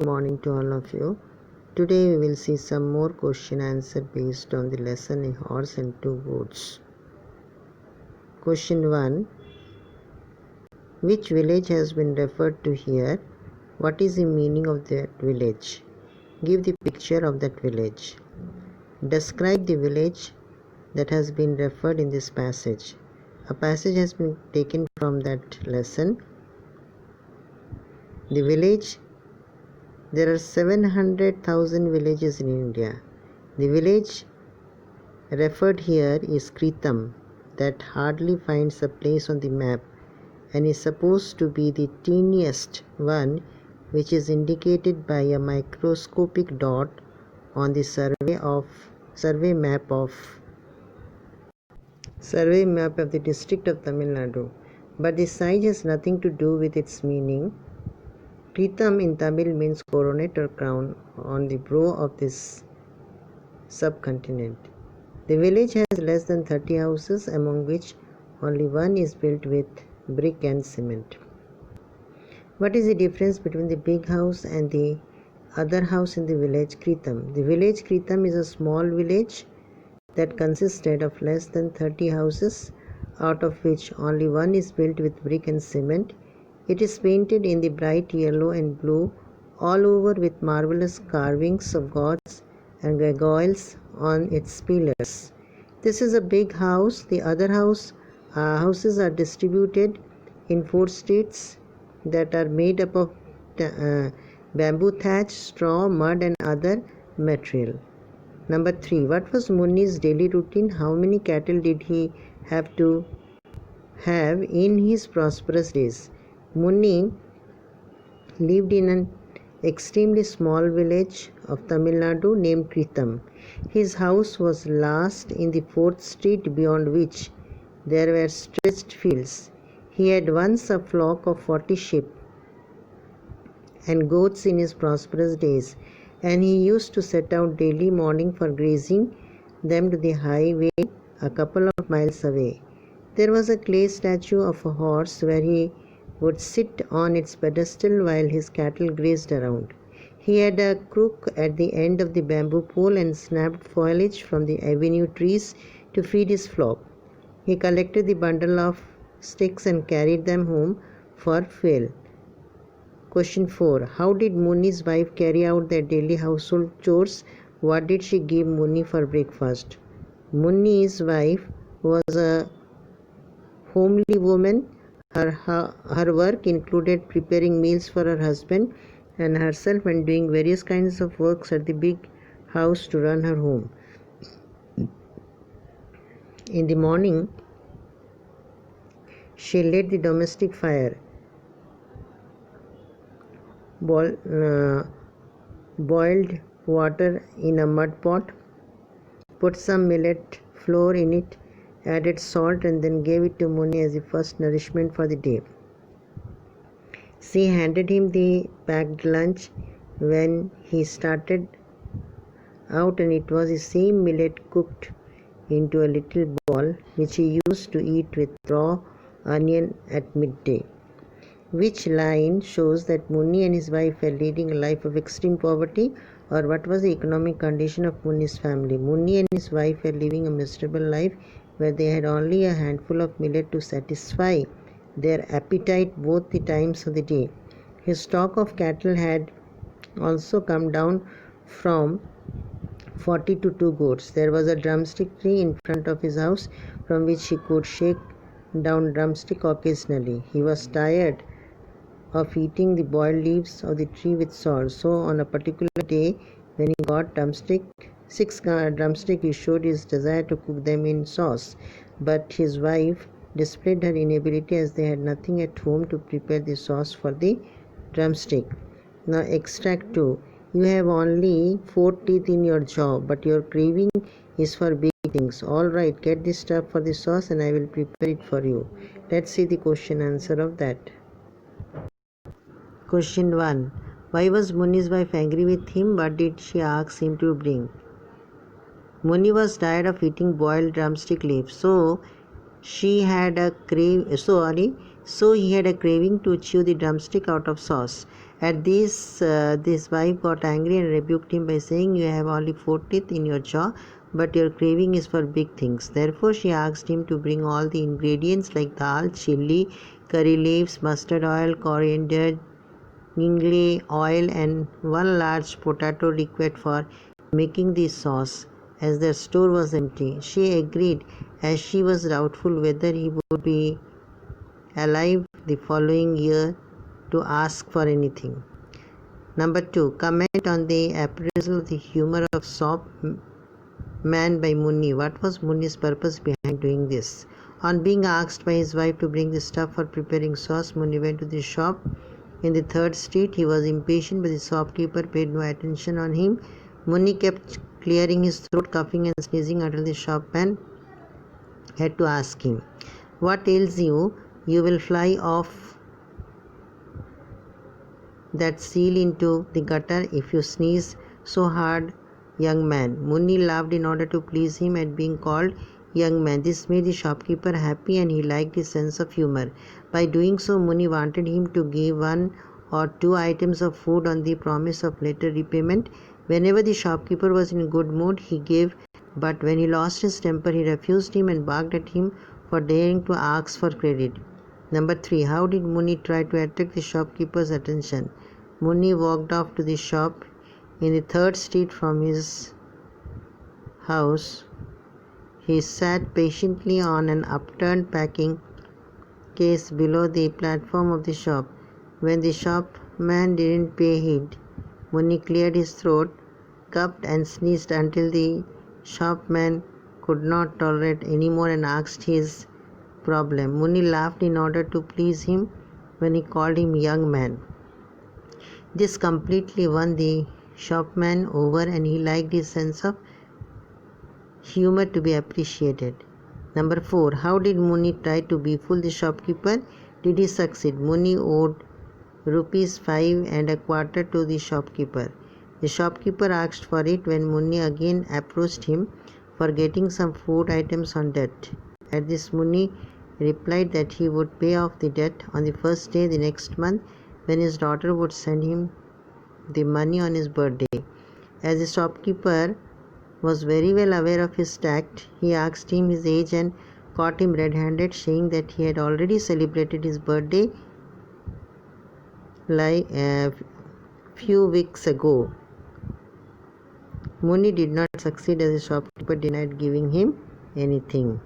morning to all of you. Today we will see some more question answer based on the lesson A Horse and Two Goats. Question 1. Which village has been referred to here? What is the meaning of that village? Give the picture of that village. Describe the village that has been referred in this passage. A passage has been taken from that lesson. The village, there are 700,000 villages in India. The village referred here is Kritam, that hardly finds a place on the map and is supposed to be the teeniest one, which is indicated by a microscopic dot on the survey map of the district of Tamil Nadu. But the size has nothing to do with its meaning. Kritam in Tamil means coronet or crown on the brow of this subcontinent. The village has less than 30 houses, among which only one is built with brick and cement. What is the difference between the big house and the other house in the village Kritam? The village Kritam is a small village that consisted of less than 30 houses, out of which only one is built with brick and cement. It is painted in the bright yellow and blue all over with marvelous carvings of gods and gargoyles on its pillars. This is a big house. The other houses are distributed in 4 streets that are made up of bamboo thatch, straw, mud and other material. Number 3. What was Munni's daily routine? How many cattle did he have to have in his prosperous days? Munni lived in an extremely small village of Tamil Nadu named Kritam. His house was last in the 4th street, beyond which there were stretched fields. He had once a flock of 40 sheep and goats in his prosperous days, and he used to set out daily morning for grazing them to the highway a couple of miles away. There was a clay statue of a horse where he would sit on its pedestal while his cattle grazed around. He had a crook at the end of the bamboo pole and snapped foliage from the avenue trees to feed his flock. He collected the bundle of sticks and carried them home for fuel. Question 4. How did Munni's wife carry out their daily household chores? What did she give Munni for breakfast? Munni's wife was a homely woman. Her work included preparing meals for her husband and herself and doing various kinds of works at the big house to run her home. In the morning, she lit the domestic fire, boiled water in a mud pot, put some millet flour in it, added salt and then gave it to Munni as the first nourishment for the day. She handed him the packed lunch when he started out, and it was the same millet cooked into a little ball which he used to eat with raw onion at midday. Which line shows that Munni and his wife were leading a life of extreme poverty, or what was the economic condition of Munni's family? Munni and his wife were living a miserable life where they had only a handful of millet to satisfy their appetite both the times of the day. His stock of cattle had also come down from 40 to 2 goats. There was a drumstick tree in front of his house from which he could shake down drumstick occasionally. He was tired of eating the boiled leaves of the tree with salt, so on a particular day when he got 6 drumsticks, he showed his desire to cook them in sauce, but his wife displayed her inability as they had nothing at home to prepare the sauce for the drumstick. Now extract 2. You have only 4 teeth in your jaw, but your craving is for big things. All right, get the stuff for the sauce and I will prepare it for you. Let's see the question answer of that. Question 1. Why was Munni's wife angry with him? What did she ask him to bring? Munni was tired of eating boiled drumstick leaves, so he had a craving to chew the drumstick out of sauce. At this, his wife got angry and rebuked him by saying, "You have only 4 teeth in your jaw, but your craving is for big things." Therefore, she asked him to bring all the ingredients like dal, chili, curry leaves, mustard oil, coriander, gingelly oil, and one large potato required for making the sauce, as their store was empty. She agreed, as she was doubtful whether he would be alive the following year to ask for anything. Number 2. Comment on the appraisal of the humor of shop man by Munni. What was Munni's purpose behind doing this? On being asked by his wife to bring the stuff for preparing sauce, Munni went to the shop in the 3rd street. He was impatient, but the shopkeeper paid no attention on him. Munni kept clearing his throat, coughing and sneezing until the shopman had to ask him, "What ails you? You will fly off that seal into the gutter if you sneeze so hard, young man." Munni laughed in order to please him at being called young man. This made the shopkeeper happy and he liked his sense of humor. By doing so, Munni wanted him to give 1 or 2 items of food on the promise of later repayment. Whenever the shopkeeper was in a good mood, he gave, but when he lost his temper, he refused him and barked at him for daring to ask for credit. Number 3. How did Munni try to attract the shopkeeper's attention? Munni walked off to the shop in the 3rd street from his house. He sat patiently on an upturned packing case below the platform of the shop. When the shopman didn't pay heed, Munni cleared his throat, coughed and sneezed until the shopman could not tolerate anymore and asked his problem. Munni laughed in order to please him when he called him young man. This completely won the shopman over and he liked his sense of humor to be appreciated. Number 4. How did Munni try to befool the shopkeeper? Did he succeed? Munni owed ₹5 and a quarter to the shopkeeper. The shopkeeper asked for it when Munni again approached him for getting some food items on debt. At this, Munni replied that he would pay off the debt on the first day the next month when his daughter would send him the money on his birthday. As the shopkeeper was very well aware of his tact, he asked him his age and caught him red-handed, saying that he had already celebrated his birthday like a few weeks ago. Munni did not succeed as the shopkeeper denied giving him anything.